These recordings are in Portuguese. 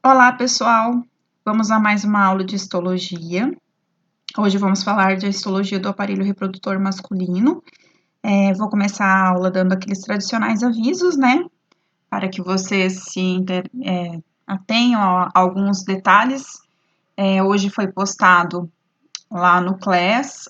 Olá, pessoal! Vamos a mais uma aula de histologia. Hoje vamos falar de histologia do aparelho reprodutor masculino. Vou começar a aula dando aqueles tradicionais avisos, né? Para que vocês atenham a alguns detalhes. Hoje foi postado lá no CLES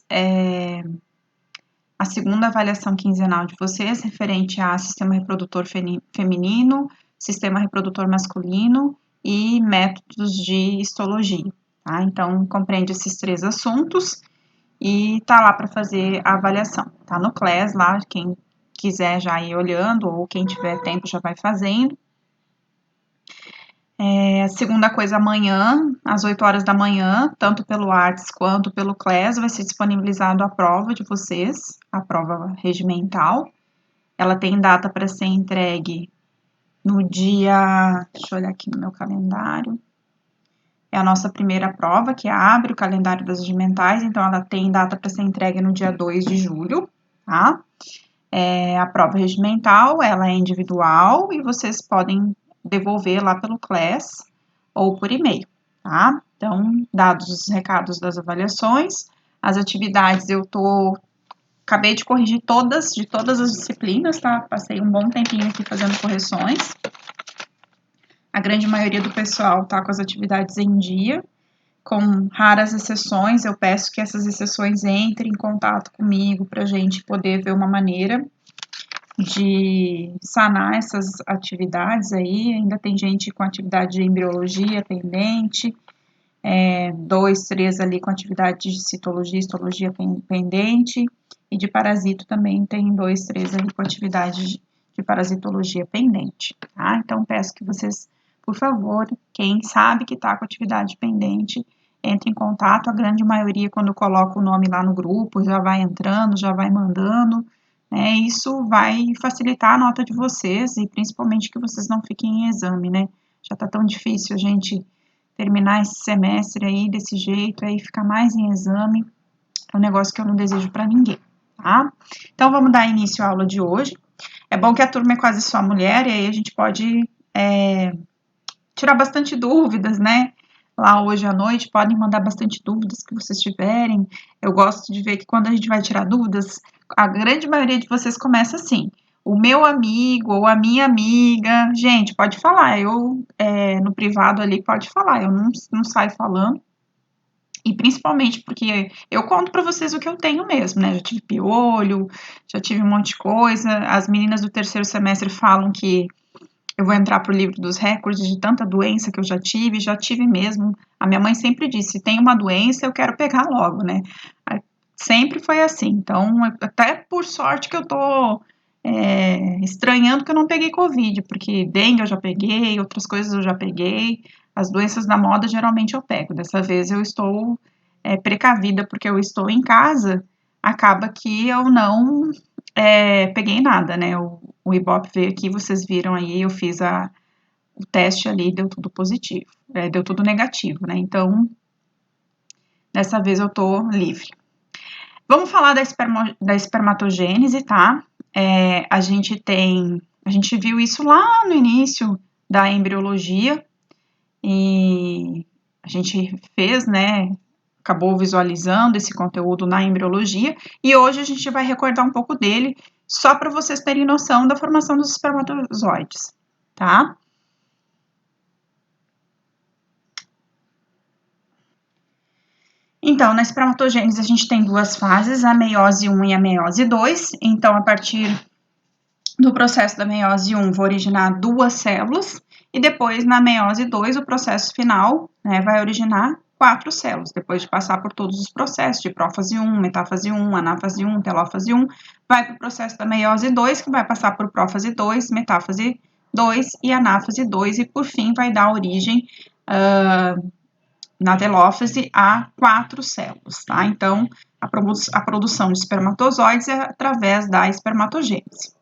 a segunda avaliação quinzenal de vocês, referente a sistema reprodutor feminino, sistema reprodutor masculino e métodos de histologia, tá? Então, compreende esses três assuntos e tá lá para fazer a avaliação. Tá no CLES lá, quem quiser já ir olhando ou quem tiver tempo já vai fazendo. A segunda coisa, amanhã, às 8 horas da manhã, tanto pelo Whats quanto pelo CLES, vai ser disponibilizado a prova de vocês, a prova regimental. Ela tem data para ser entregue no dia, deixa eu olhar aqui no meu calendário, é a nossa primeira prova, que abre o calendário das regimentais, então ela tem data para ser entregue no dia 2 de julho, tá? A prova regimental, ela é individual e vocês podem devolver lá pelo CLES ou por e-mail, tá? Então, dados os recados das avaliações, as atividades acabei de corrigir de todas as disciplinas, tá? Passei um bom tempinho aqui fazendo correções. A grande maioria do pessoal tá com as atividades em dia, com raras exceções. Eu peço que essas exceções entrem em contato comigo para a gente poder ver uma maneira de sanar essas atividades aí. Ainda tem gente com atividade de embriologia pendente, 2, 3 ali com atividade de citologia, histologia pendente, e de parasito também tem 2, 3 ali com atividade de parasitologia pendente, tá? Então, peço que vocês, por favor, quem sabe que tá com atividade pendente, entre em contato. A grande maioria, quando coloca o nome lá no grupo, já vai entrando, já vai mandando, né? Isso vai facilitar a nota de vocês e principalmente que vocês não fiquem em exame, né? Já tá tão difícil a gente terminar esse semestre aí desse jeito, aí ficar mais em exame, é um negócio que eu não desejo para ninguém, tá? Então, vamos dar início à aula de hoje. É bom que a turma é quase só mulher, e aí a gente pode tirar bastante dúvidas, né? Lá hoje à noite, podem mandar bastante dúvidas que vocês tiverem. Eu gosto de ver que quando a gente vai tirar dúvidas, a grande maioria de vocês começa assim: o meu amigo ou a minha amiga. Gente, pode falar, no privado ali pode falar, eu não saio falando. E principalmente porque eu conto para vocês o que eu tenho mesmo, né? Já tive piolho, já tive um monte de coisa. As meninas do terceiro semestre falam que eu vou entrar pro livro dos recordes de tanta doença que eu já tive mesmo. A minha mãe sempre disse: se tem uma doença, eu quero pegar logo, né? Sempre foi assim. Então, até por sorte que eu tô estranhando que eu não peguei Covid, porque dengue eu já peguei, outras coisas eu já peguei. As doenças da moda geralmente eu pego. Dessa vez eu estou precavida porque eu estou em casa. Acaba que eu não peguei nada, né? O Ibope veio aqui, vocês viram aí, eu fiz o teste ali, deu tudo positivo, deu tudo negativo, né? Então, dessa vez eu tô livre. Vamos falar da espermatogênese, tá? A gente viu isso lá no início da embriologia e a gente fez, né? Acabou visualizando esse conteúdo na embriologia e hoje a gente vai recordar um pouco dele, só para vocês terem noção da formação dos espermatozoides, tá? Então, na espermatogênese a gente tem duas fases, a meiose 1 e a meiose 2. Então, a partir do processo da meiose 1 vai originar duas células e depois na meiose 2 o processo final, né, vai originar 4 células, depois de passar por todos os processos de prófase 1, metáfase 1, anáfase 1, telófase 1, vai para o processo da meiose 2, que vai passar por prófase 2, metáfase 2 e anáfase 2, e por fim vai dar origem na telófase a 4 células, tá? Então, a produção de espermatozoides é através da espermatogênese.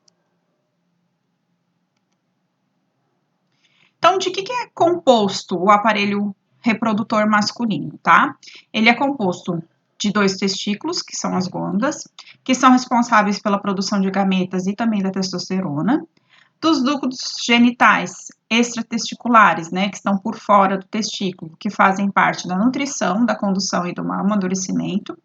Então, de que é composto o aparelho reprodutor masculino, tá? Ele é composto de 2 testículos, que são as gônadas, que são responsáveis pela produção de gametas e também da testosterona. Dos ductos genitais extratesticulares, né, que estão por fora do testículo, que fazem parte da nutrição, da condução e do amadurecimento.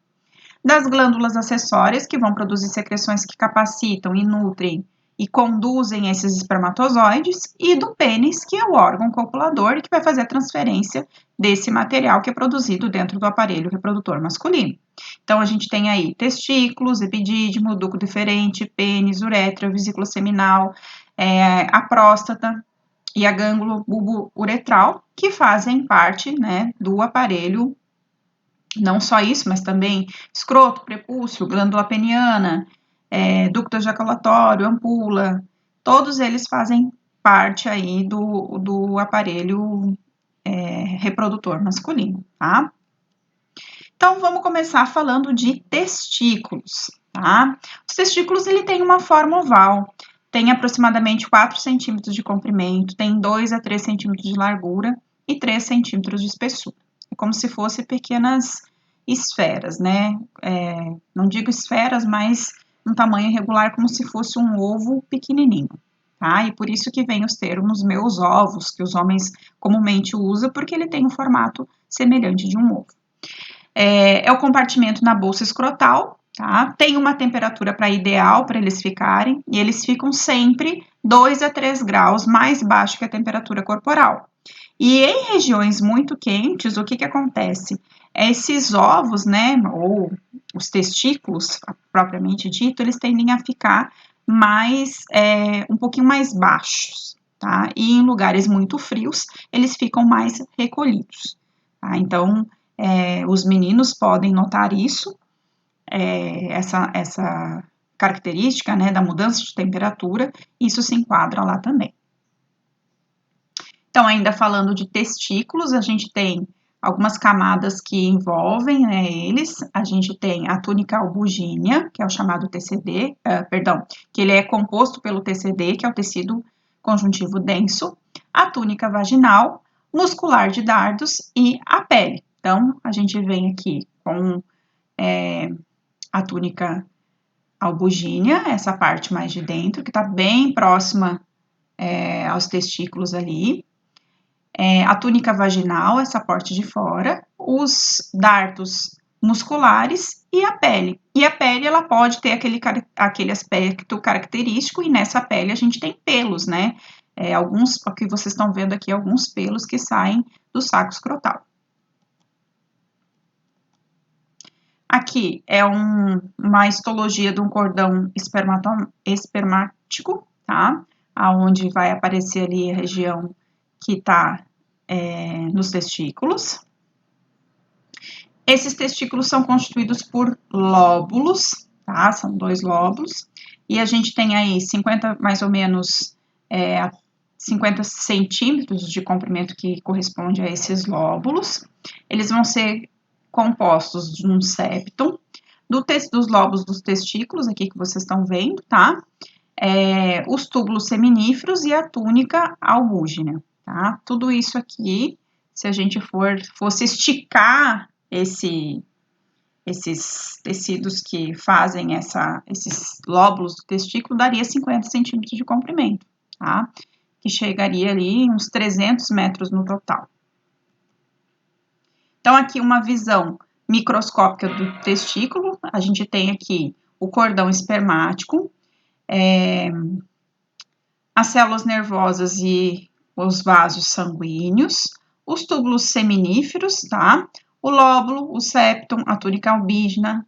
Das glândulas acessórias, que vão produzir secreções que capacitam e nutrem e conduzem esses espermatozoides, e do pênis, que é o órgão copulador e que vai fazer a transferência desse material que é produzido dentro do aparelho reprodutor masculino. Então, a gente tem aí testículos, epidídimo, ducto deferente, pênis, uretra, vesícula seminal, a próstata e a glândula bulbo-uretral, que fazem parte, né, do aparelho. Não só isso, mas também escroto, prepúcio, glândula peniana, ducto ejaculatório, ampula, todos eles fazem parte aí do aparelho reprodutor masculino, tá? Então, vamos começar falando de testículos, tá? Os testículos, ele tem uma forma oval, tem aproximadamente 4 centímetros de comprimento, tem 2 a 3 centímetros de largura e 3 centímetros de espessura. É como se fossem pequenas esferas, né? Não digo esferas, mas um tamanho irregular, como se fosse um ovo pequenininho, tá? E por isso que vem os termos meus ovos, que os homens comumente usam, porque ele tem um formato semelhante de um ovo. É o compartimento na bolsa escrotal, tá? Tem uma temperatura ideal para eles ficarem, e eles ficam sempre 2 a 3 graus mais baixo que a temperatura corporal. E em regiões muito quentes, o que acontece? Esses ovos, né, ou os testículos, propriamente dito, eles tendem a ficar um pouquinho mais baixos, tá? E em lugares muito frios, eles ficam mais recolhidos, tá? Então, os meninos podem notar isso, essa característica, né, da mudança de temperatura, isso se enquadra lá também. Então, ainda falando de testículos, a gente tem algumas camadas que envolvem, né, eles. A gente tem a túnica albugínea, que é o chamado TCD, que ele é composto pelo TCD, que é o tecido conjuntivo denso, a túnica vaginal, muscular de dardos e a pele. Então, a gente vem aqui com a túnica albugínea, essa parte mais de dentro, que está bem próxima aos testículos ali. A túnica vaginal, essa parte de fora, os dardos musculares e a pele. E a pele, ela pode ter aquele aspecto característico, e nessa pele a gente tem pelos, né? O que vocês estão vendo aqui, alguns pelos que saem do saco escrotal. Aqui é uma histologia de um cordão espermático, tá? Aonde vai aparecer ali a região que está nos testículos. Esses testículos são constituídos por lóbulos, tá? São 2 lóbulos. E a gente tem aí 50, mais ou menos, 50 centímetros de comprimento que corresponde a esses lóbulos. Eles vão ser compostos de um septum, dos lobos dos testículos, aqui que vocês estão vendo, tá? Os túbulos seminíferos e a túnica albúgina, tá? Tudo isso aqui, se a gente fosse esticar esses tecidos que fazem esses lóbulos do testículo, daria 50 centímetros de comprimento, tá? Que chegaria ali uns 300 metros no total. Então, aqui uma visão microscópica do testículo, a gente tem aqui o cordão espermático, as células nervosas e os vasos sanguíneos, os túbulos seminíferos, tá? O lóbulo, o septum, a túnica albúgina,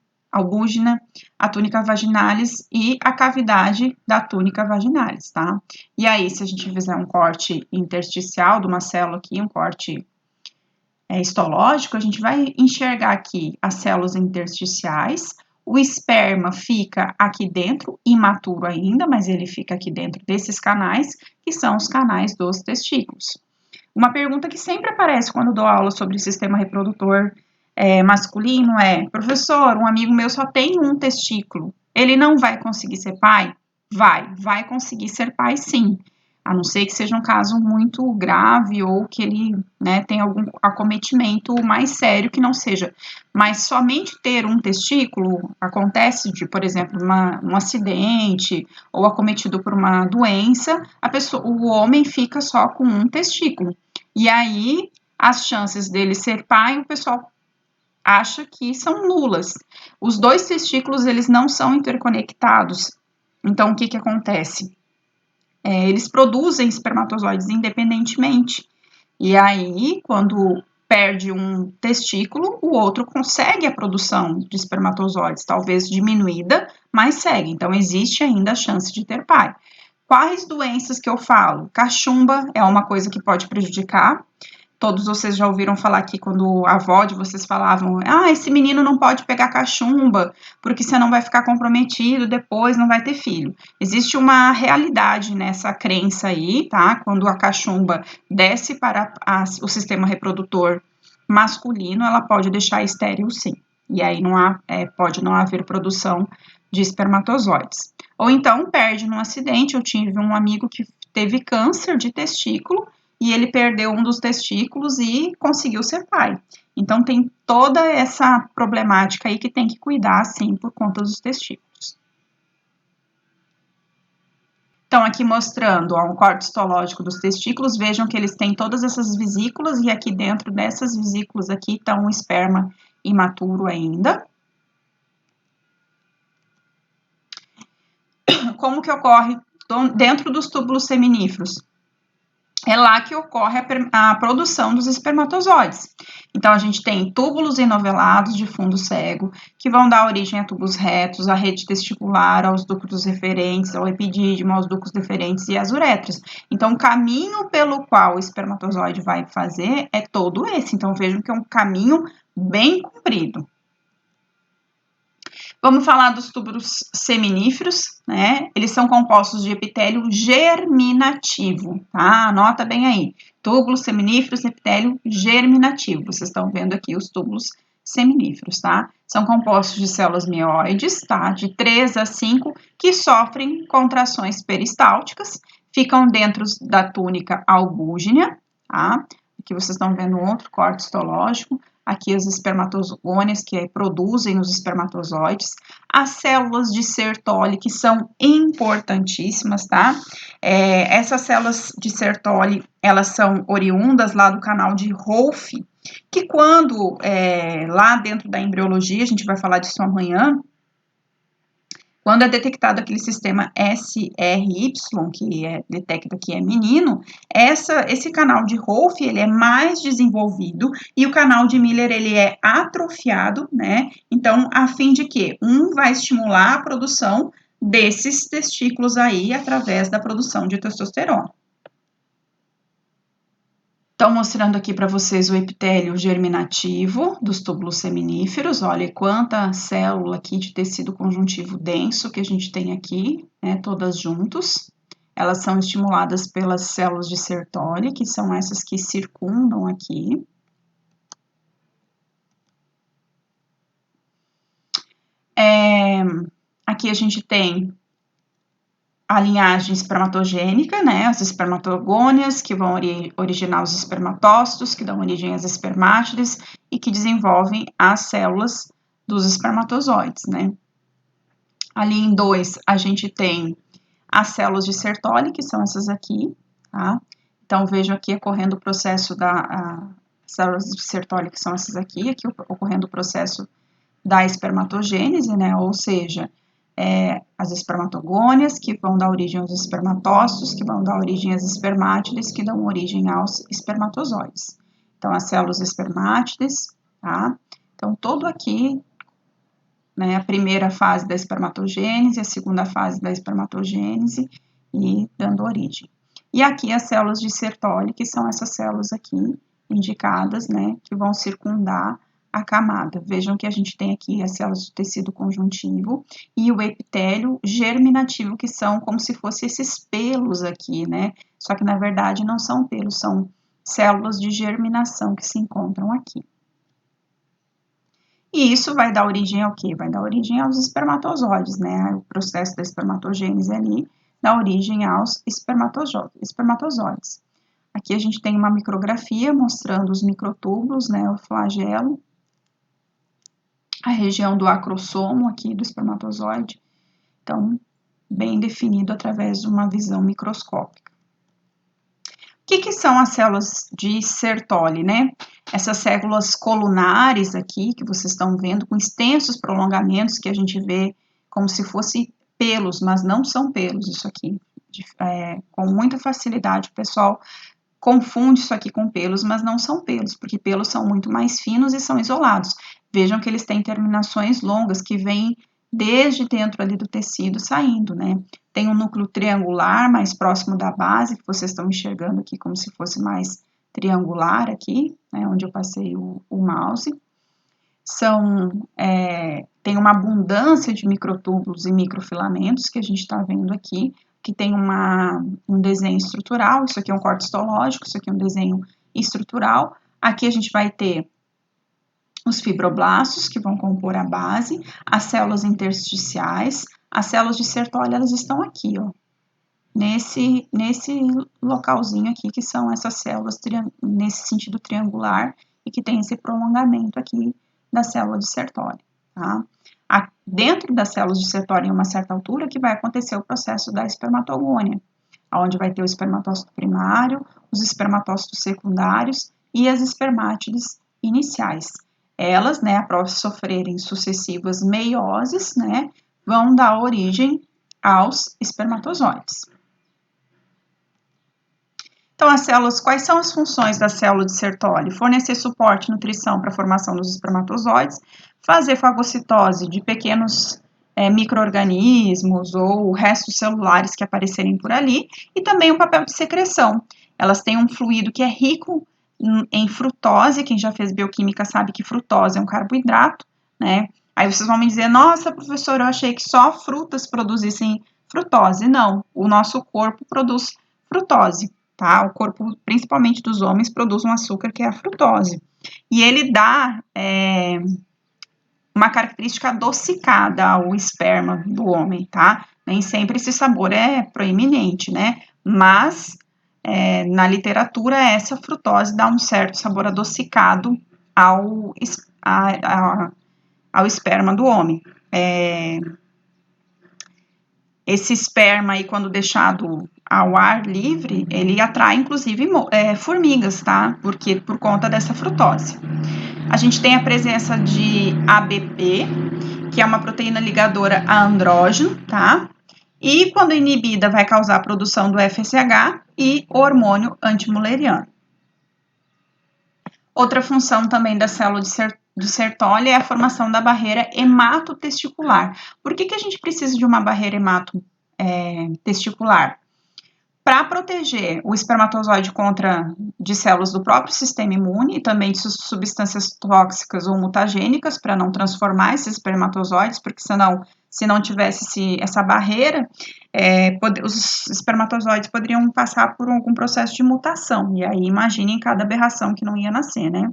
a túnica vaginalis e a cavidade da túnica vaginalis, tá? E aí, se a gente fizer um corte intersticial de uma célula aqui, um corte histológico, a gente vai enxergar aqui as células intersticiais, o esperma fica aqui dentro, imaturo ainda, mas ele fica aqui dentro desses canais, que são os canais dos testículos. Uma pergunta que sempre aparece quando dou aula sobre o sistema reprodutor masculino professor, um amigo meu só tem um testículo, ele não vai conseguir ser pai? Vai conseguir ser pai sim. a não ser que seja um caso muito grave ou que ele, né, tenha algum acometimento mais sério que não seja. Mas somente ter um testículo acontece de, por exemplo, um acidente ou acometido por uma doença, o homem fica só com um testículo. E aí, as chances dele ser pai, o pessoal acha que são nulas. Os dois testículos, eles não são interconectados. Então, o que acontece? Eles produzem espermatozoides independentemente. E aí, quando perde um testículo, o outro consegue a produção de espermatozoides, talvez diminuída, mas segue. Então, existe ainda a chance de ter pai. Quais doenças que eu falo? Cachumba é uma coisa que pode prejudicar. Todos vocês já ouviram falar aqui quando a avó de vocês falavam: esse menino não pode pegar cachumba, porque você não vai ficar comprometido, depois não vai ter filho. Existe uma realidade nessa crença aí, tá? Quando a cachumba desce para o sistema reprodutor masculino, ela pode deixar estéril, sim. E aí pode não haver produção de espermatozoides. Ou então perde num acidente. Eu tive um amigo que teve câncer de testículo e ele perdeu um dos testículos e conseguiu ser pai. Então, tem toda essa problemática aí que tem que cuidar, sim, por conta dos testículos. Então, aqui mostrando um corte histológico dos testículos, vejam que eles têm todas essas vesículas e aqui dentro dessas vesículas aqui está um esperma imaturo ainda. Como que ocorre dentro dos túbulos seminíferos? É lá que ocorre a produção dos espermatozoides. Então, a gente tem túbulos enovelados de fundo cego, que vão dar origem a tubos retos, à rede testicular, aos ductos referentes, ao epidídimo, aos ductos deferentes e às uretras. Então, o caminho pelo qual o espermatozoide vai fazer é todo esse. Então, vejam que é um caminho bem comprido. Vamos falar dos túbulos seminíferos, né? Eles são compostos de epitélio germinativo, tá? Anota bem aí. Túbulos seminíferos, epitélio germinativo. Vocês estão vendo aqui os túbulos seminíferos, tá? São compostos de células mioides, tá? De 3 a 5, que sofrem contrações peristálticas, ficam dentro da túnica albúgea, tá? Aqui vocês estão vendo outro corte histológico. Aqui as espermatogônias que produzem os espermatozoides, as células de Sertoli, que são importantíssimas, tá? Essas células de Sertoli, elas são oriundas lá do canal de Rolf, que quando, lá dentro da embriologia, a gente vai falar disso amanhã, quando é detectado aquele sistema SRY, que detecta que é menino, esse canal de Rolf, ele é mais desenvolvido e o canal de Miller, ele é atrofiado, né? Então, a fim de que um vai estimular a produção desses testículos aí através da produção de testosterona. Então, mostrando aqui para vocês o epitélio germinativo dos túbulos seminíferos. Olha quanta célula aqui de tecido conjuntivo denso que a gente tem aqui, né, todas juntos. Elas são estimuladas pelas células de Sertoli, que são essas que circundam aqui. Aqui a gente tem a linhagem espermatogênica, né, as espermatogônias, que vão originar os espermatócitos, que dão origem às espermátides e que desenvolvem as células dos espermatozoides, né. Ali em 2, a gente tem as células de Sertoli, que são essas aqui, tá. Então, vejam aqui ocorrendo o processo células de Sertoli, que são essas aqui ocorrendo o processo da espermatogênese, né, ou seja, as espermatogônias, que vão dar origem aos espermatócitos, que vão dar origem às espermátides, que dão origem aos espermatozoides. Então, as células espermátides, tá? Então, todo aqui, né, a primeira fase da espermatogênese, a segunda fase da espermatogênese e dando origem. E aqui as células de Sertoli, que são essas células aqui indicadas, né, que vão circundar a camada. Vejam que a gente tem aqui as células do tecido conjuntivo e o epitélio germinativo, que são como se fossem esses pelos aqui, né? Só que na verdade não são pelos, são células de germinação que se encontram aqui. E isso vai dar origem ao quê? Vai dar origem aos espermatozoides, né? O processo da espermatogênese ali dá origem aos espermatozoides. Aqui a gente tem uma micrografia mostrando os microtúbulos, né, o flagelo, a região do acrossomo aqui do espermatozoide, então, bem definido através de uma visão microscópica. O que são as células de Sertoli, né? Essas células colunares aqui, que vocês estão vendo, com extensos prolongamentos, que a gente vê como se fosse pelos, mas não são pelos, isso aqui. Com muita facilidade, o pessoal confunde isso aqui com pelos, mas não são pelos, porque pelos são muito mais finos e são isolados. Vejam que eles têm terminações longas que vêm desde dentro ali do tecido saindo, né? Tem um núcleo triangular mais próximo da base, que vocês estão enxergando aqui como se fosse mais triangular aqui, né, onde eu passei o mouse. Tem uma abundância de microtúbulos e microfilamentos que a gente está vendo aqui, que tem um desenho estrutural, isso aqui é um corte histológico, isso aqui é um desenho estrutural. Aqui a gente vai ter os fibroblastos, que vão compor a base, as células intersticiais, as células de Sertoli, elas estão aqui, ó, nesse localzinho aqui, que são essas células nesse sentido triangular e que tem esse prolongamento aqui da célula de Sertoli, tá? Dentro das células de Sertoli, em uma certa altura, que vai acontecer o processo da espermatogônia, onde vai ter o espermatócito primário, os espermatócitos secundários e as espermátides iniciais. Elas, né, após sofrerem sucessivas meioses, né, vão dar origem aos espermatozoides. Então, as células, quais são as funções da célula de Sertoli? Fornecer suporte e nutrição para a formação dos espermatozoides, fazer fagocitose de pequenos micro-organismos ou restos celulares que aparecerem por ali, e também um papel de secreção. Elas têm um fluido que é rico em frutose, quem já fez bioquímica sabe que frutose é um carboidrato, né? Aí vocês vão me dizer, nossa, professora, eu achei que só frutas produzissem frutose. Não, o nosso corpo produz frutose, tá? O corpo, principalmente dos homens, produz um açúcar que é a frutose. E ele dá uma característica adocicada ao esperma do homem, tá? Nem sempre esse sabor é proeminente, né? Mas na literatura, essa frutose dá um certo sabor adocicado ao esperma do homem. Esse esperma aí, quando deixado ao ar livre, ele atrai, inclusive, formigas, tá? Por conta dessa frutose. A gente tem a presença de ABP, que é uma proteína ligadora a andrógeno, tá? E quando inibida, vai causar a produção do FSH e o hormônio antimuleriano. Outra função também da célula de Sertoli é a formação da barreira hematotesticular. Por que a gente precisa de uma barreira hematotesticular? Para proteger o espermatozoide de células do próprio sistema imune e também de substâncias tóxicas ou mutagênicas, para não transformar esses espermatozoides, porque senão, se não tivesse essa barreira, os espermatozoides poderiam passar por algum processo de mutação, e aí imaginem cada aberração que não ia nascer, né?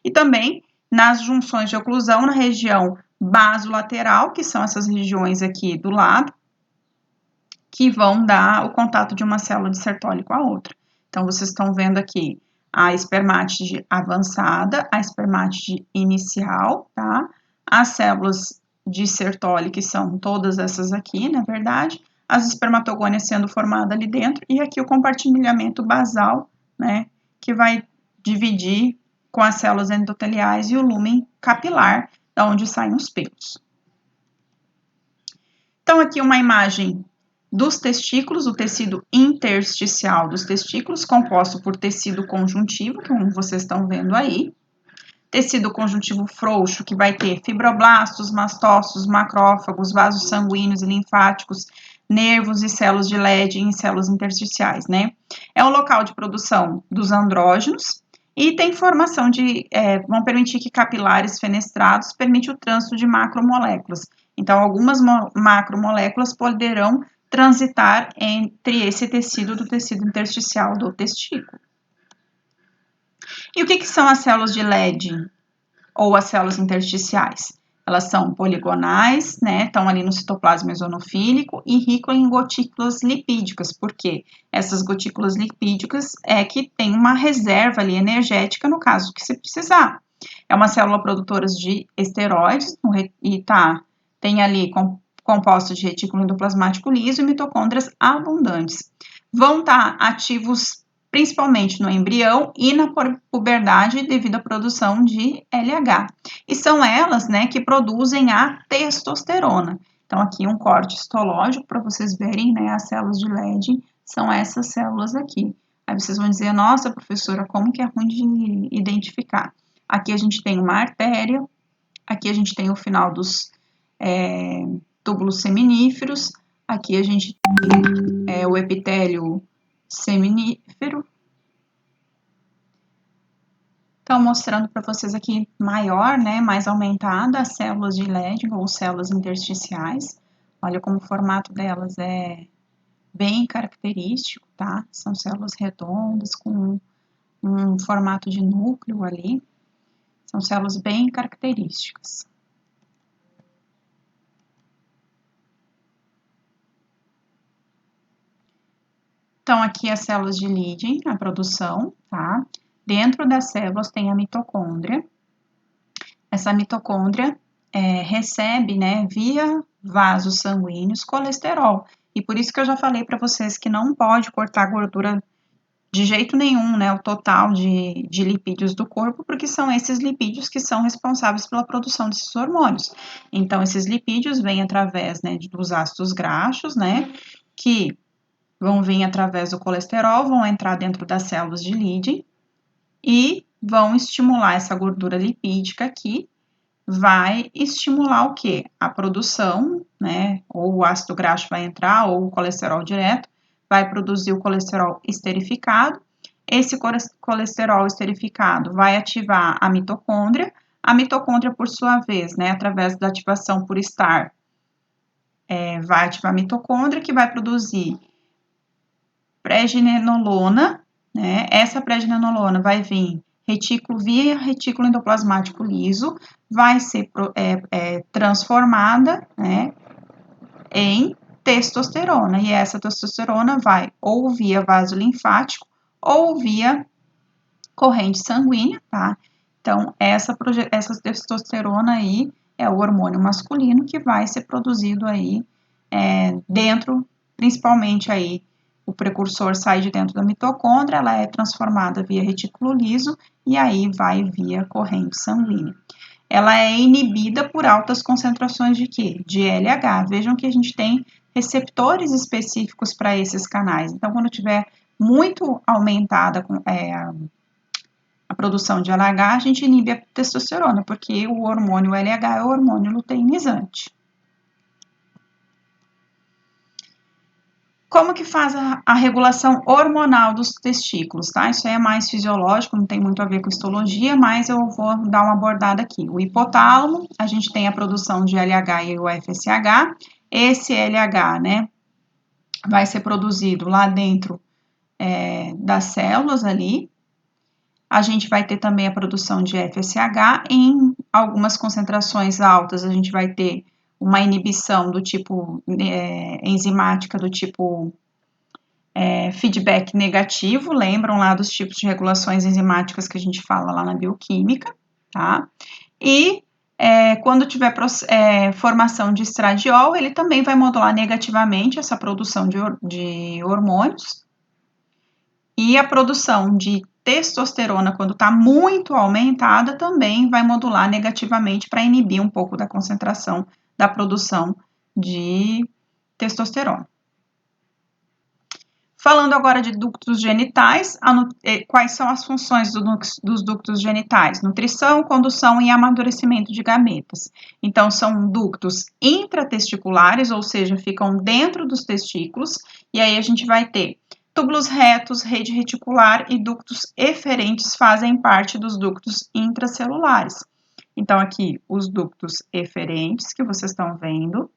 E também nas junções de oclusão na região basolateral, que são essas regiões aqui do lado, que vão dar o contato de uma célula de Sertoli com a outra. Então, vocês estão vendo aqui a espermátide avançada, a espermátide inicial, tá? As células de Sertoli, que são todas essas aqui, na verdade, as espermatogônias sendo formadas ali dentro, e aqui o compartilhamento basal, né, que vai dividir com as células endoteliais e o lúmen capilar, da onde saem os pelos. Então, aqui uma imagem dos testículos, o tecido intersticial dos testículos, composto por tecido conjuntivo, como vocês estão vendo aí. Tecido conjuntivo frouxo, que vai ter fibroblastos, mastócitos, macrófagos, vasos sanguíneos e linfáticos, nervos e células de Leydig em células intersticiais, né? É o local de produção dos andrógenos e tem formação vão permitir que capilares fenestrados permitam o trânsito de macromoléculas. Então, algumas macromoléculas poderão transitar entre esse tecido do tecido intersticial do testículo. E o que são as células de Leydig ou as células intersticiais? Elas são poligonais, né? Estão ali no citoplasma mesonofílico e rico em gotículas lipídicas, porque essas gotículas lipídicas é que tem uma reserva ali energética no caso que se precisar. É uma célula produtora de esteroides e tem ali composto de retículo endoplasmático liso e mitocôndrias abundantes. Vão estar ativos principalmente no embrião e na puberdade devido à produção de LH. E são elas, né, que produzem a testosterona. Então, aqui um corte histológico para vocês verem, né, as células de Leydig são essas células aqui. Aí vocês vão dizer, nossa, professora, como que é ruim de identificar? Aqui a gente tem uma artéria, aqui a gente tem o final dos túbulos seminíferos, aqui a gente tem o epitélio seminífero. Então, mostrando para vocês aqui maior, né, mais aumentada, as células de Leydig ou células intersticiais. Olha como o formato delas é bem característico, tá? São células redondas com um formato de núcleo ali. São células bem características. Então, aqui as células de Leydig, a produção, tá? Dentro das células tem a mitocôndria. Essa mitocôndria recebe, né, via vasos sanguíneos, colesterol. E por isso que eu já falei para vocês que não pode cortar gordura de jeito nenhum, né, o total de lipídios do corpo, porque são esses lipídios que são responsáveis pela produção desses hormônios. Então, esses lipídios vêm através, né, dos ácidos graxos, né, que vão vir através do colesterol, vão entrar dentro das células de Leydig e vão estimular essa gordura lipídica aqui, vai estimular o quê? A produção, né, ou o ácido graxo vai entrar, ou o colesterol direto, vai produzir o colesterol esterificado. Esse colesterol esterificado vai ativar a mitocôndria, por sua vez, né, através da ativação por STAR, vai ativar a mitocôndria, que vai produzir preginenolona, né? Essa preginenolona vai vir via retículo endoplasmático liso, vai ser transformada, né, em testosterona, e essa testosterona vai ou via vaso linfático ou via corrente sanguínea, tá? Então, essa testosterona aí é o hormônio masculino que vai ser produzido aí dentro, principalmente aí, o precursor sai de dentro da mitocôndria, ela é transformada via retículo liso e aí vai via corrente sanguínea. Ela é inibida por altas concentrações de quê? De LH. Vejam que a gente tem receptores específicos para esses canais. Então, quando tiver muito aumentada a produção de LH, a gente inibe a testosterona, porque o hormônio LH é o hormônio luteinizante. Como que faz a regulação hormonal dos testículos, tá? Isso aí é mais fisiológico, não tem muito a ver com histologia, mas eu vou dar uma abordada aqui. O hipotálamo, a gente tem a produção de LH e o FSH. Esse LH, né, vai ser produzido lá dentro das células ali. A gente vai ter também a produção de FSH. Em algumas concentrações altas, a gente vai ter uma inibição do tipo enzimática, do tipo feedback negativo, lembram lá dos tipos de regulações enzimáticas que a gente fala lá na bioquímica, tá? E quando tiver formação de estradiol, ele também vai modular negativamente essa produção de hormônios. E a produção de testosterona, quando está muito aumentada, também vai modular negativamente para inibir um pouco da concentração da produção de testosterona. Falando agora de ductos genitais, quais são as funções dos ductos genitais? Nutrição, condução e amadurecimento de gametas. Então, são ductos intratesticulares, ou seja, ficam dentro dos testículos, e aí a gente vai ter túbulos retos, rede reticular e ductos eferentes fazem parte dos ductos intracelulares. Então, aqui, os ductos eferentes que vocês estão vendo,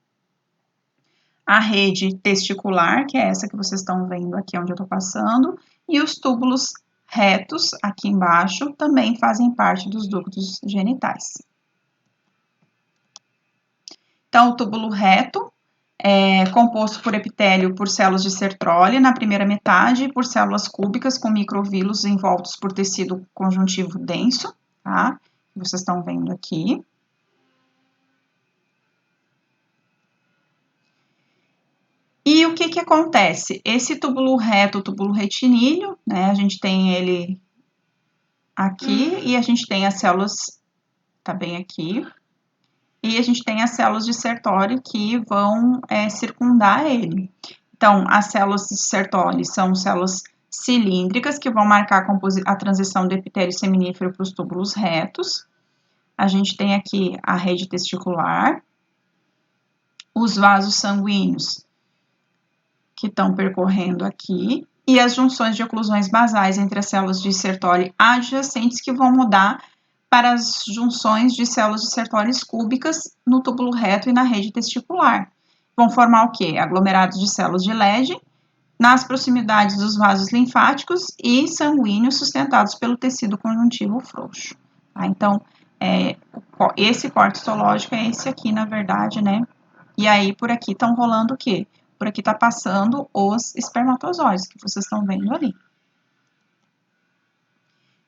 a rede testicular, que é essa que vocês estão vendo aqui onde eu estou passando, e os túbulos retos, aqui embaixo, também fazem parte dos ductos genitais. Então, o túbulo reto é composto por epitélio por células de Sertoli na primeira metade e por células cúbicas com microvílulos envoltos por tecido conjuntivo denso, tá? Vocês estão vendo aqui. E o que que acontece? Esse túbulo reto, o túbulo retiníleo, né, a gente tem ele aqui e a gente tem as células, tá bem aqui, e a gente tem as células de Sertoli que vão circundar ele. Então, as células de Sertoli são células cilíndricas que vão marcar a transição do epitélio seminífero para os túbulos retos. A gente tem aqui a rede testicular, os vasos sanguíneos que estão percorrendo aqui, e as junções de oclusões basais entre as células de Sertoli adjacentes que vão mudar para as junções de células de Sertoli cúbicas no túbulo reto e na rede testicular. Vão formar o quê? Aglomerados de células de Legge nas proximidades dos vasos linfáticos e sanguíneos sustentados pelo tecido conjuntivo frouxo. Tá? Então, esse corte histológico é esse aqui, na verdade, né? E aí, por aqui estão rolando o quê? Por aqui está passando os espermatozoides, que vocês estão vendo ali.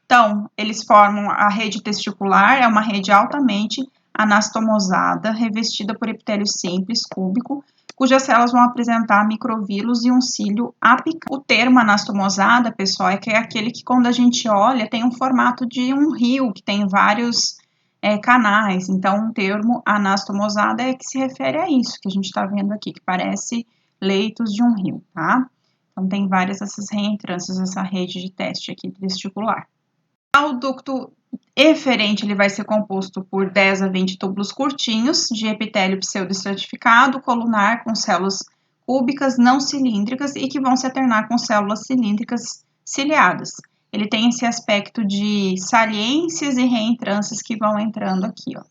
Então, eles formam a rede testicular, é uma rede altamente anastomosada, revestida por epitélio simples, cúbico, cujas células vão apresentar microvílulos e um cílio apical. O termo anastomosada, pessoal, é aquele que quando a gente olha tem um formato de um rio, que tem vários canais. Então, o termo anastomosada é que se refere a isso, que a gente está vendo aqui, que parece leitos de um rio, tá? Então, tem várias dessas reentrâncias, essa rede de teste aqui testicular. O ducto eferente ele vai ser composto por 10 a 20 túbulos curtinhos de epitélio pseudoestratificado, colunar, com células cúbicas não cilíndricas e que vão se alternar com células cilíndricas ciliadas. Ele tem esse aspecto de saliências e reentrâncias que vão entrando aqui, ó.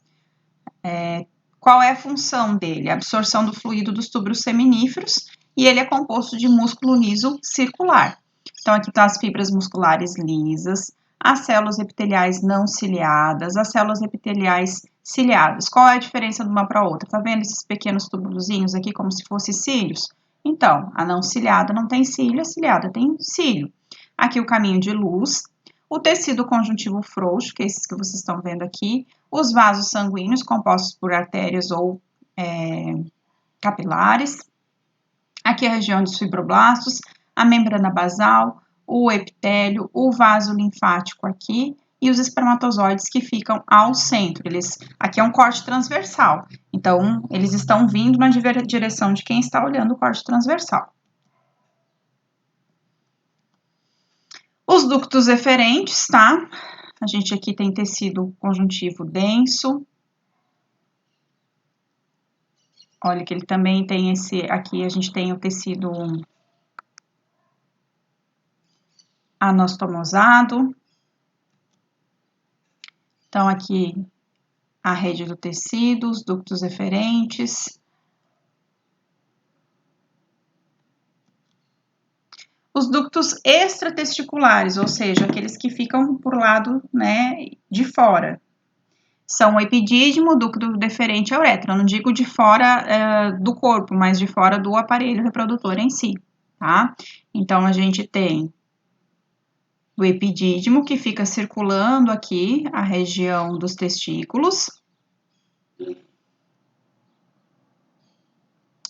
Qual é a função dele? A absorção do fluido dos túbulos seminíferos e ele é composto de músculo liso circular. Então, aqui estão as fibras musculares lisas, as células epiteliais não ciliadas, as células epiteliais ciliadas. Qual é a diferença de uma para outra? Tá vendo esses pequenos túbulozinhos aqui como se fossem cílios? Então, a não ciliada não tem cílio, a ciliada tem cílio. Aqui o caminho de luz, o tecido conjuntivo frouxo, que é esses que vocês estão vendo aqui, os vasos sanguíneos compostos por artérias ou capilares, aqui a região dos fibroblastos, a membrana basal, o epitélio, o vaso linfático aqui e os espermatozoides que ficam ao centro. Aqui é um corte transversal, então eles estão vindo na direção de quem está olhando o corte transversal. Os ductos eferentes, tá? A gente aqui tem tecido conjuntivo denso. Olha que ele também tem aqui a gente tem o tecido anastomosado. Então, aqui a rede do tecido, os ductos eferentes. Os ductos extratesticulares, ou seja, aqueles que ficam por lado, né, de fora. São o epidídimo, o ducto deferente e a uretra. Eu não digo de fora do corpo, mas de fora do aparelho reprodutor em si, tá? Então, a gente tem o epidídimo, que fica circulando aqui a região dos testículos.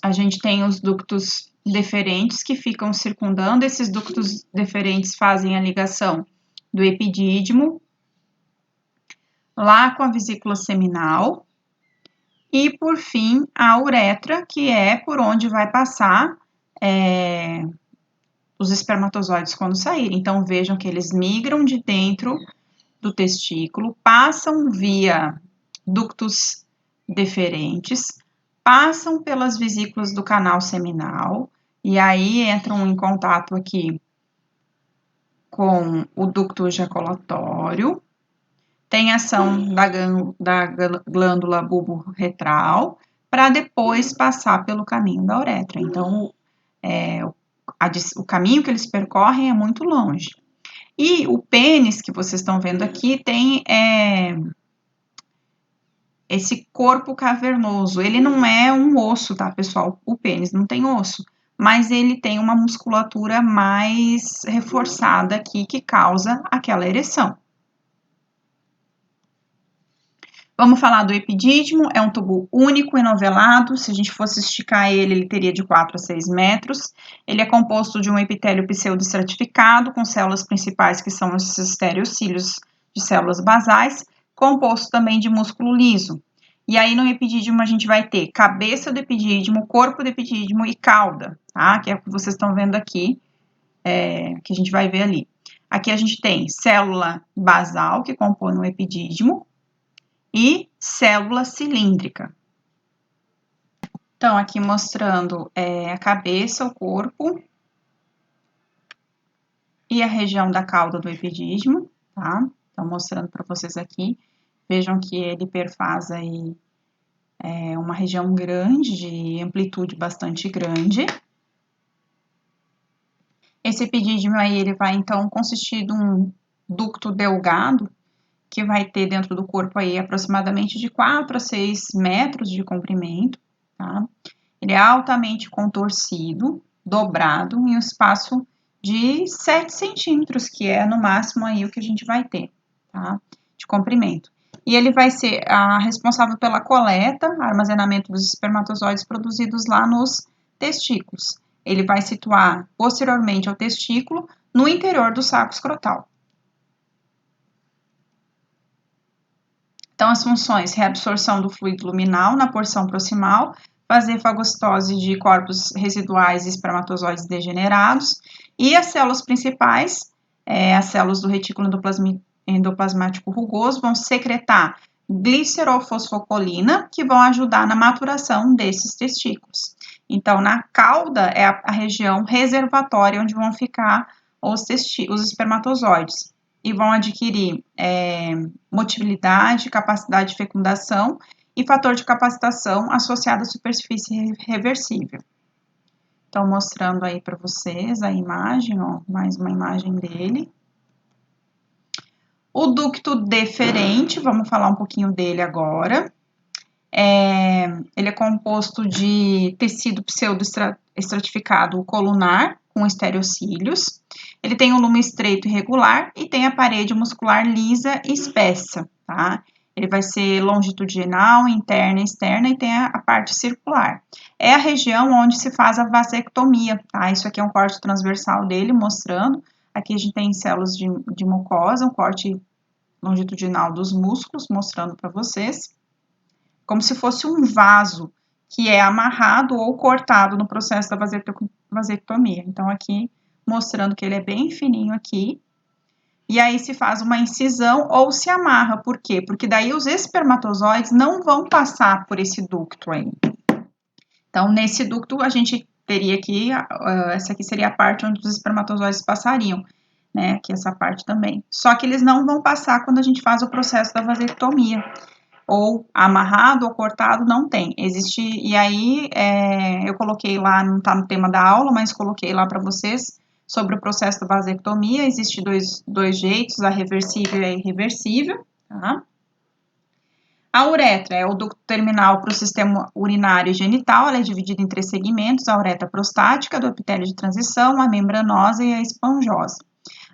A gente tem os ductos deferentes que ficam circundando. Esses ductos deferentes fazem a ligação do epidídimo lá com a vesícula seminal e, por fim, a uretra, que é por onde vai passar os espermatozoides quando saírem. Então, vejam que eles migram de dentro do testículo, passam via ductos deferentes, passam pelas vesículas do canal seminal e aí entram em contato aqui com o ducto ejaculatório, tem ação da glândula bulborretral para depois passar pelo caminho da uretra. Então, o caminho que eles percorrem é muito longe. E o pênis que vocês estão vendo aqui tem esse corpo cavernoso, ele não é um osso, tá, pessoal? O pênis não tem osso, mas ele tem uma musculatura mais reforçada aqui que causa aquela ereção. Vamos falar do epidídimo, é um tubo único enovelado, se a gente fosse esticar ele, ele teria de 4 a 6 metros. Ele é composto de um epitélio pseudoestratificado, com células principais que são os estereocílios de células basais, composto também de músculo liso. E aí no epidídimo a gente vai ter cabeça do epidídimo, corpo do epidídimo e cauda, tá? Que é o que vocês estão vendo aqui, que a gente vai ver ali. Aqui a gente tem célula basal, que compõe o epidídimo, e célula cilíndrica. Então, aqui mostrando a cabeça, o corpo e a região da cauda do epidídimo, tá? Então, mostrando para vocês aqui, vejam que ele perfasa aí uma região grande, de amplitude bastante grande. Esse epidídimo aí, ele vai, então, consistir de um ducto delgado, que vai ter dentro do corpo aí aproximadamente de 4 a 6 metros de comprimento, tá? Ele é altamente contorcido, dobrado, em um espaço de 7 centímetros, que é no máximo aí o que a gente vai ter, tá? De comprimento. E ele vai ser responsável pela coleta, armazenamento dos espermatozoides produzidos lá nos testículos. Ele vai situar posteriormente ao testículo, no interior do saco escrotal. Então, as funções: reabsorção do fluido luminal na porção proximal, fazer fagocitose de corpos residuais e espermatozoides degenerados, e as células principais, as células do retículo endoplasmático rugoso, vão secretar glicerofosfocolina, que vão ajudar na maturação desses testículos. Então, na cauda é a região reservatória onde vão ficar os espermatozoides e vão adquirir motilidade, capacidade de fecundação e fator de capacitação associado à superfície reversível. Então, mostrando aí para vocês a imagem, ó, mais uma imagem dele. O ducto deferente, vamos falar um pouquinho dele agora. Ele é composto de tecido pseudoestratificado colunar, com estereocílios. Ele tem um lume estreito e regular e tem a parede muscular lisa e espessa, tá? Ele vai ser longitudinal, interna e externa e tem a parte circular. É a região onde se faz a vasectomia, tá? Isso aqui é um corte transversal dele, mostrando. Aqui a gente tem células de mucosa, um corte longitudinal dos músculos, mostrando para vocês. Como se fosse um vaso que é amarrado ou cortado no processo da vasectomia. Então, aqui, mostrando que ele é bem fininho aqui. E aí, se faz uma incisão ou se amarra. Por quê? Porque daí os espermatozoides não vão passar por esse ducto aí. Então, nesse ducto, a gente teria aqui, essa aqui seria a parte onde os espermatozoides passariam, né? Aqui essa parte também. Só que eles não vão passar quando a gente faz o processo da vasectomia. Ou amarrado ou cortado, não tem. Existe, e aí eu coloquei lá, não está no tema da aula, mas coloquei lá para vocês sobre o processo da vasectomia. Existe dois jeitos, a reversível e a irreversível, tá? A uretra é o ducto terminal para o sistema urinário e genital, ela é dividida em 3 segmentos: a uretra prostática, do epitélio de transição, a membranosa e a esponjosa.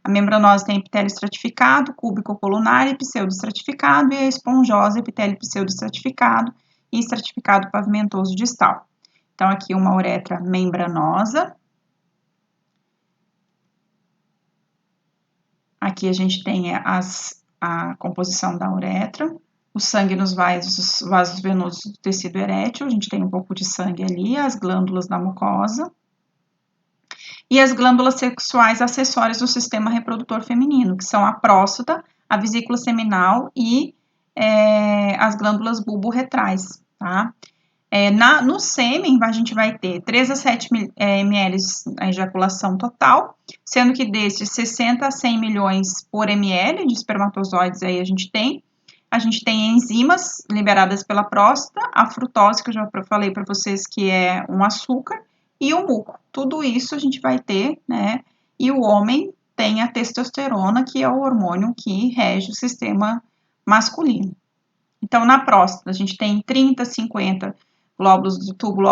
A membranosa tem epitélio estratificado, cúbico-colunar e pseudoestratificado, e a esponjosa, epitélio pseudoestratificado e estratificado pavimentoso distal. Então, aqui uma uretra membranosa. Aqui a gente tem a composição da uretra. O sangue nos vasos venosos do tecido erétil, a gente tem um pouco de sangue ali, as glândulas da mucosa. E as glândulas sexuais acessórias do sistema reprodutor feminino, que são a próstata, a vesícula seminal e as glândulas bulborretrais, tá? No sêmen, a gente vai ter 3 a 7 ml a ejaculação total, sendo que desses 60 a 100 milhões por ml de espermatozoides aí a gente tem enzimas liberadas pela próstata, a frutose, que eu já falei para vocês que é um açúcar, e o muco. Tudo isso a gente vai ter, né? E o homem tem a testosterona, que é o hormônio que rege o sistema masculino. Então, na próstata, a gente tem 30, 50 glóbulos do túbulo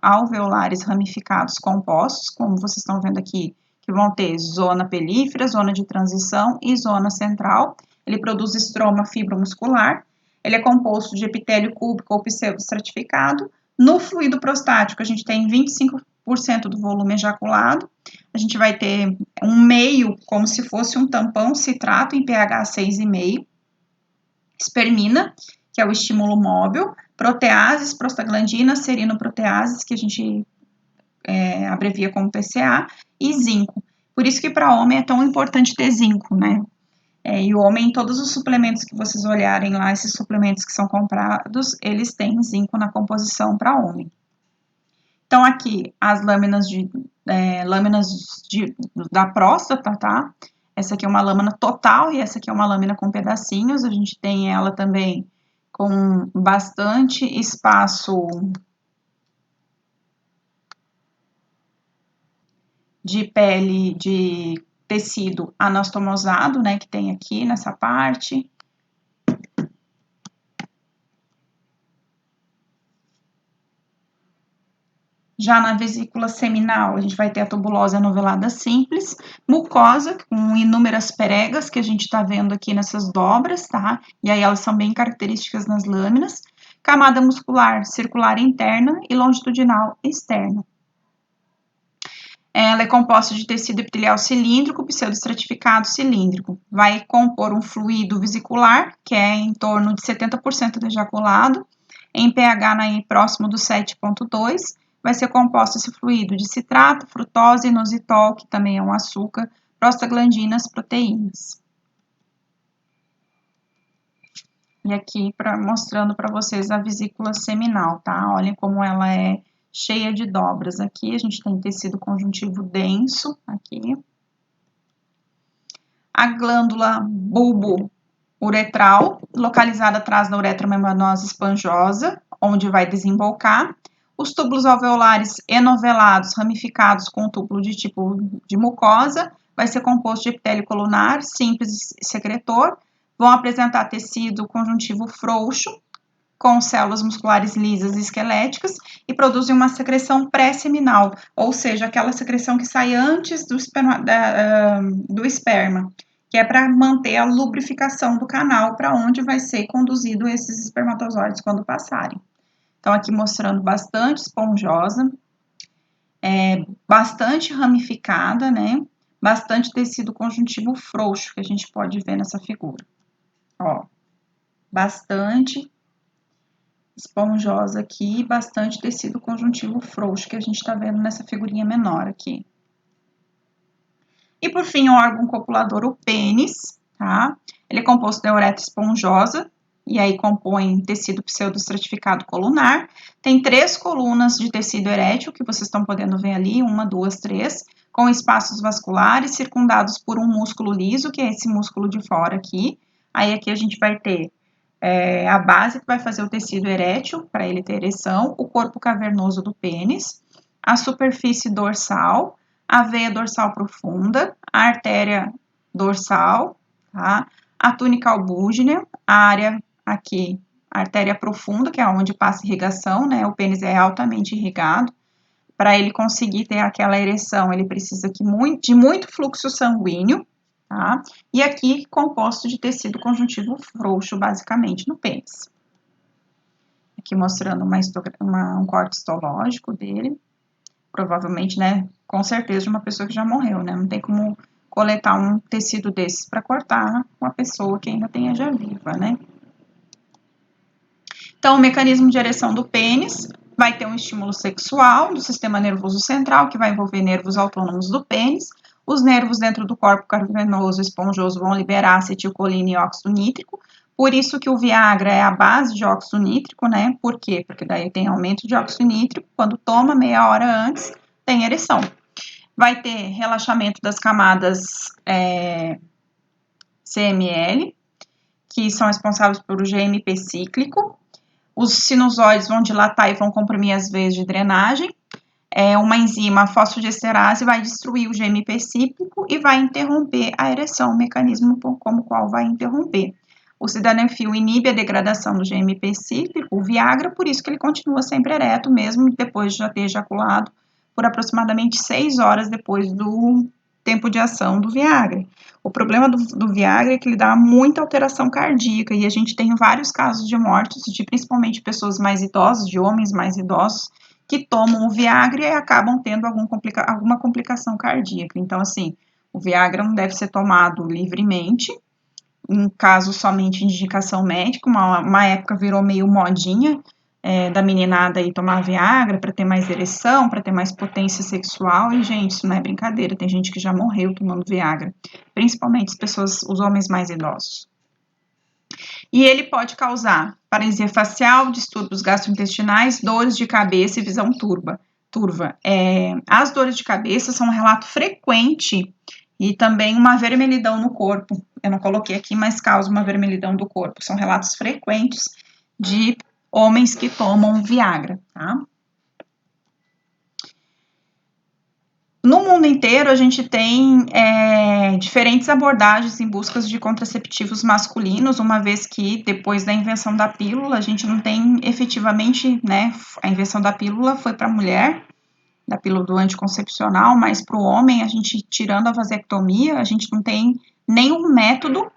alveolares ramificados compostos, como vocês estão vendo aqui, que vão ter zona pelífera, zona de transição e zona central. Ele produz estroma fibromuscular. Ele é composto de epitélio cúbico ou pseudoestratificado. No fluido prostático, a gente tem 25% do volume ejaculado. A gente vai ter um meio, como se fosse um tampão citrato em pH 6,5. Espermina, que é o estímulo móvel, proteases, prostaglandinas, serinoproteases, que a gente abrevia como PCA, e zinco. Por isso que para homem é tão importante ter zinco, né? E o homem, todos os suplementos que vocês olharem lá, esses suplementos que são comprados, eles têm zinco na composição para homem. Então, aqui, as lâminas da próstata, tá? Essa aqui é uma lâmina total e essa aqui é uma lâmina com pedacinhos. A gente tem ela também com bastante espaço de pele, de tecido anastomosado, né, que tem aqui nessa parte. Já na vesícula seminal, a gente vai ter a tubulose anovelada simples, mucosa, com inúmeras pregas, que a gente tá vendo aqui nessas dobras, tá? E aí elas são bem características nas lâminas. Camada muscular circular interna e longitudinal externa. Ela é composta de tecido epitelial cilíndrico, pseudoestratificado cilíndrico. Vai compor um fluido vesicular, que é em torno de 70% do ejaculado, em pH próximo do 7,2. Vai ser composto esse fluido de citrato, frutose, inositol, que também é um açúcar, prostaglandinas, proteínas. E aqui mostrando para vocês a vesícula seminal, tá? Olhem como ela é cheia de dobras. Aqui a gente tem tecido conjuntivo denso, aqui. A glândula bulbo-uretral, localizada atrás da uretra membranosa esponjosa, onde vai desembocar. Os túbulos alveolares enovelados, ramificados com túbulo de tipo de mucosa, vai ser composto de epitélio colunar, simples e secretor. Vão apresentar tecido conjuntivo frouxo, com células musculares lisas e esqueléticas, e produzem uma secreção pré-seminal, ou seja, aquela secreção que sai antes do esperma, que é para manter a lubrificação do canal para onde vai ser conduzido esses espermatozoides quando passarem. Então, aqui mostrando bastante esponjosa, bastante ramificada, né? Bastante tecido conjuntivo frouxo, que a gente pode ver nessa figura. Ó, bastante esponjosa aqui, bastante tecido conjuntivo frouxo, que a gente tá vendo nessa figurinha menor aqui. E por fim, o órgão copulador, o pênis, tá? Ele é composto da uretra esponjosa, e aí compõe tecido pseudoestratificado colunar. Tem 3 colunas de tecido erétil, que vocês estão podendo ver ali, 1, 2, 3, com espaços vasculares circundados por um músculo liso, que é esse músculo de fora aqui. Aí aqui a gente vai ter a base que vai fazer o tecido erétil, para ele ter ereção, o corpo cavernoso do pênis, a superfície dorsal, a veia dorsal profunda, a artéria dorsal, tá? A túnica albúgea, a área aqui, a artéria profunda, que é onde passa irrigação, né? O pênis é altamente irrigado. Para ele conseguir ter aquela ereção, ele precisa de muito fluxo sanguíneo, tá? E aqui, composto de tecido conjuntivo frouxo, basicamente, no pênis. Aqui mostrando um corte histológico dele. Provavelmente, né, com certeza, de uma pessoa que já morreu, né? Não tem como coletar um tecido desses para cortar uma pessoa que ainda esteja viva, né? Então, o mecanismo de ereção do pênis vai ter um estímulo sexual do sistema nervoso central, que vai envolver nervos autônomos do pênis. Os nervos dentro do corpo cavernoso esponjoso vão liberar acetilcolina e óxido nítrico. Por isso que o Viagra é a base de óxido nítrico, né? Por quê? Porque daí tem aumento de óxido nítrico. Quando toma, meia hora antes, tem ereção. Vai ter relaxamento das camadas CML, que são responsáveis pelo GMP cíclico. Os sinusoides vão dilatar e vão comprimir as veias de drenagem. Uma enzima, a fosfodiesterase, vai destruir o GMP cíclico e vai interromper a ereção, o mecanismo como qual vai interromper. O sildenafil inibe a degradação do GMP cíclico, o Viagra, por isso que ele continua sempre ereto, mesmo depois de já ter ejaculado por aproximadamente 6 horas depois do tempo de ação do Viagra. O problema do Viagra é que ele dá muita alteração cardíaca e a gente tem vários casos de mortes de principalmente pessoas mais idosas, de homens mais idosos, que tomam o Viagra e acabam tendo alguma complicação cardíaca. Então, assim, o Viagra não deve ser tomado livremente, em caso somente de indicação médica. Uma época virou meio modinha da meninada aí tomar Viagra para ter mais ereção, para ter mais potência sexual, e gente, isso não é brincadeira, tem gente que já morreu tomando Viagra, principalmente as pessoas, os homens mais idosos. E ele pode causar paralisia facial, distúrbios gastrointestinais, dores de cabeça e visão turva. As dores de cabeça são um relato frequente e também uma vermelhidão no corpo. Eu não coloquei aqui, mas causa uma vermelhidão do corpo. São relatos frequentes de homens que tomam Viagra, tá? No mundo inteiro, a gente tem diferentes abordagens em busca de contraceptivos masculinos, uma vez que depois da invenção da pílula, a gente não tem efetivamente, né, a invenção da pílula foi para a mulher, da pílula do anticoncepcional, mas para o homem, a gente, tirando a vasectomia, a gente não tem nenhum método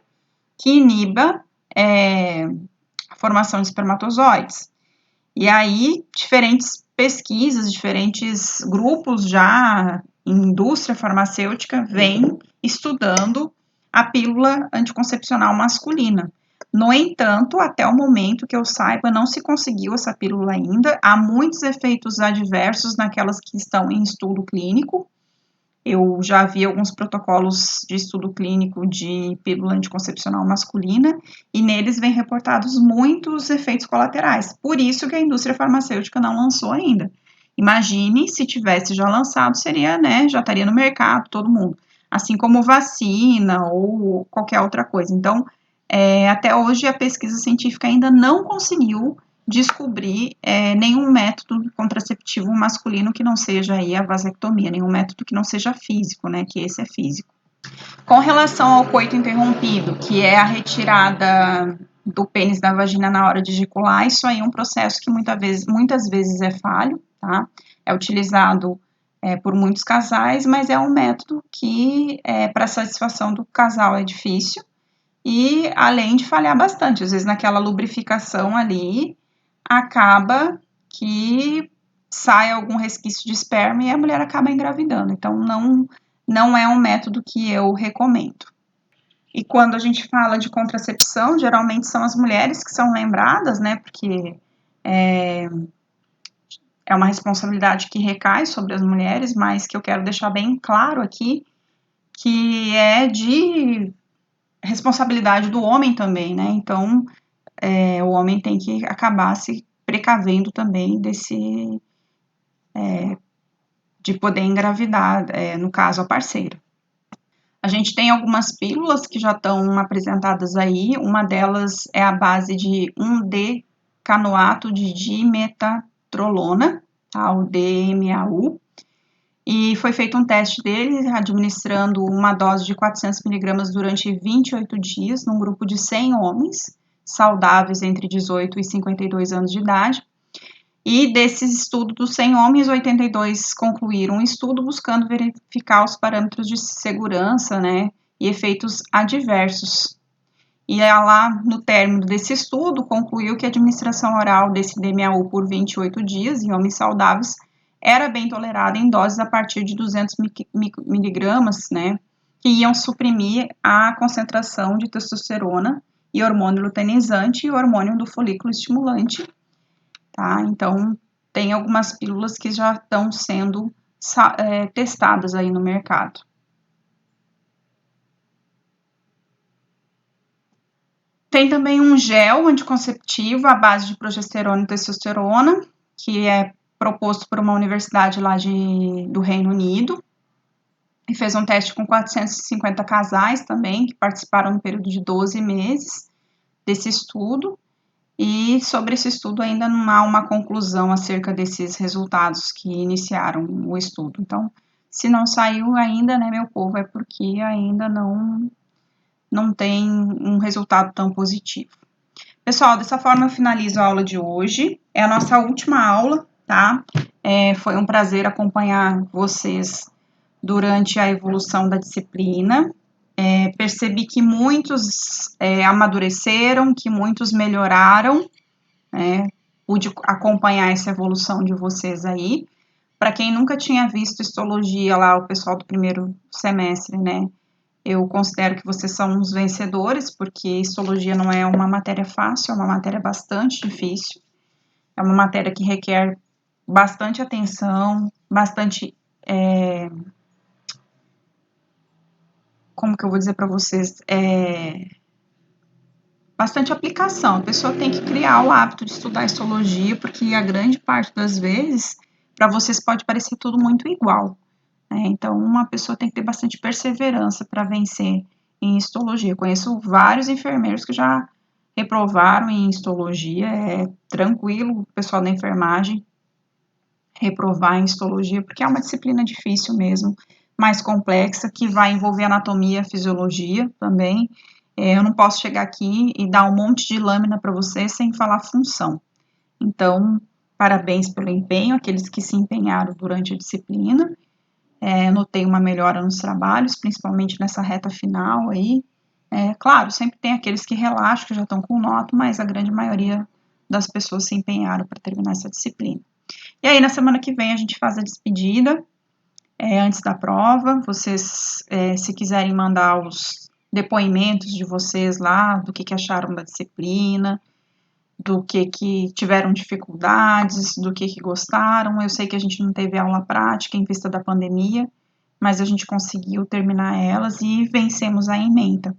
que iniba a formação de espermatozoides. E aí, diferentes pesquisas, diferentes grupos já em indústria farmacêutica vêm estudando a pílula anticoncepcional masculina. No entanto, até o momento que eu saiba, não se conseguiu essa pílula ainda. Há muitos efeitos adversos naquelas que estão em estudo clínico. Eu já vi alguns protocolos de estudo clínico de pílula anticoncepcional masculina e neles vem reportados muitos efeitos colaterais. Por isso que a indústria farmacêutica não lançou ainda. Imagine se tivesse já lançado, seria, né, já estaria no mercado, todo mundo. Assim como vacina ou qualquer outra coisa. Então, até hoje a pesquisa científica ainda não conseguiu descobrir nenhum método contraceptivo masculino que não seja aí a vasectomia, nenhum método que não seja físico, né, que esse é físico. Com relação ao coito interrompido, que é a retirada do pênis da vagina na hora de ejacular, isso aí é um processo que muitas vezes é falho, tá? É utilizado por muitos casais, mas é um método que, para satisfação do casal, é difícil, e além de falhar bastante, às vezes naquela lubrificação ali, acaba que sai algum resquício de esperma e a mulher acaba engravidando. Então, não é um método que eu recomendo. E quando a gente fala de contracepção, geralmente são as mulheres que são lembradas, né? Porque é uma responsabilidade que recai sobre as mulheres, mas que eu quero deixar bem claro aqui, que é de responsabilidade do homem também, né? Então, o homem tem que acabar se precavendo também de poder engravidar, no caso, a parceira. A gente tem algumas pílulas que já estão apresentadas aí, uma delas é a base de 1D-canoato de dimetatrolona, tá? O DMAU, e foi feito um teste dele, administrando uma dose de 400 miligramas durante 28 dias, num grupo de 100 homens, saudáveis entre 18 e 52 anos de idade. E desse estudo dos 100 homens, 82 concluíram um estudo buscando verificar os parâmetros de segurança, né, e efeitos adversos. E lá, no término desse estudo, concluiu que a administração oral desse DMAU por 28 dias em homens saudáveis era bem tolerada em doses a partir de 200 miligramas, né, que iam suprimir a concentração de testosterona e hormônio luteinizante e hormônio do folículo estimulante, tá? Então, tem algumas pílulas que já estão sendo testadas aí no mercado. Tem também um gel anticonceptivo à base de progesterona e testosterona, que é proposto por uma universidade lá do Reino Unido, e fez um teste com 450 casais também, que participaram no período de 12 meses desse estudo, e sobre esse estudo ainda não há uma conclusão acerca desses resultados que iniciaram o estudo. Então, se não saiu ainda, né, meu povo, é porque ainda não não tem um resultado tão positivo. Pessoal, dessa forma eu finalizo a aula de hoje. É a nossa última aula, tá? Foi um prazer acompanhar vocês durante a evolução da disciplina. Percebi que muitos amadureceram, que muitos melhoraram, né? Pude acompanhar essa evolução de vocês aí. Para quem nunca tinha visto histologia lá, o pessoal do primeiro semestre, né? Eu considero que vocês são uns vencedores, porque histologia não é uma matéria fácil, é uma matéria bastante difícil. É uma matéria que requer bastante atenção, bastante. Como que eu vou dizer para vocês? Bastante aplicação. A pessoa tem que criar o hábito de estudar histologia, porque a grande parte das vezes, para vocês pode parecer tudo muito igual. Então, uma pessoa tem que ter bastante perseverança para vencer em histologia. Eu conheço vários enfermeiros que já reprovaram em histologia, é tranquilo o pessoal da enfermagem reprovar em histologia, porque é uma disciplina difícil mesmo, mais complexa, que vai envolver anatomia, fisiologia também. Eu não posso chegar aqui e dar um monte de lâmina para você sem falar função. Então, parabéns pelo empenho, aqueles que se empenharam durante a disciplina. Notei uma melhora nos trabalhos, principalmente nessa reta final aí. Claro, sempre tem aqueles que relaxam, que já estão com nota, mas a grande maioria das pessoas se empenharam para terminar essa disciplina. E aí, na semana que vem, a gente faz a despedida, antes da prova. Vocês, se quiserem mandar os depoimentos de vocês lá, do que acharam da disciplina, do que tiveram dificuldades, do que gostaram. Eu sei que a gente não teve aula prática em vista da pandemia, mas a gente conseguiu terminar elas e vencemos a ementa.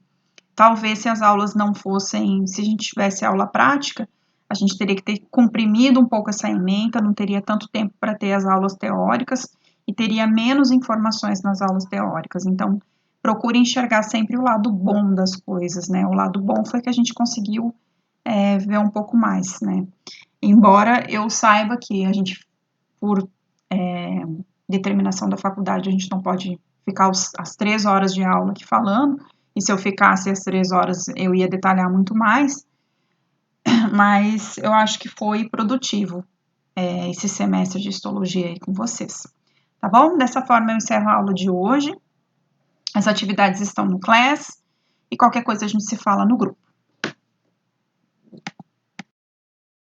Talvez se as aulas não fossem, se a gente tivesse aula prática, a gente teria que ter comprimido um pouco essa ementa, não teria tanto tempo para ter as aulas teóricas e teria menos informações nas aulas teóricas. Então, procure enxergar sempre o lado bom das coisas, né? O lado bom foi que a gente conseguiu ver um pouco mais, né? Embora eu saiba que a gente, por determinação da faculdade, a gente não pode ficar as 3 horas de aula aqui falando, e se eu ficasse as 3 horas eu ia detalhar muito mais, mas eu acho que foi produtivo esse semestre de histologia aí com vocês. Tá bom? Dessa forma eu encerro a aula de hoje. As atividades estão no Class, e qualquer coisa a gente se fala no grupo.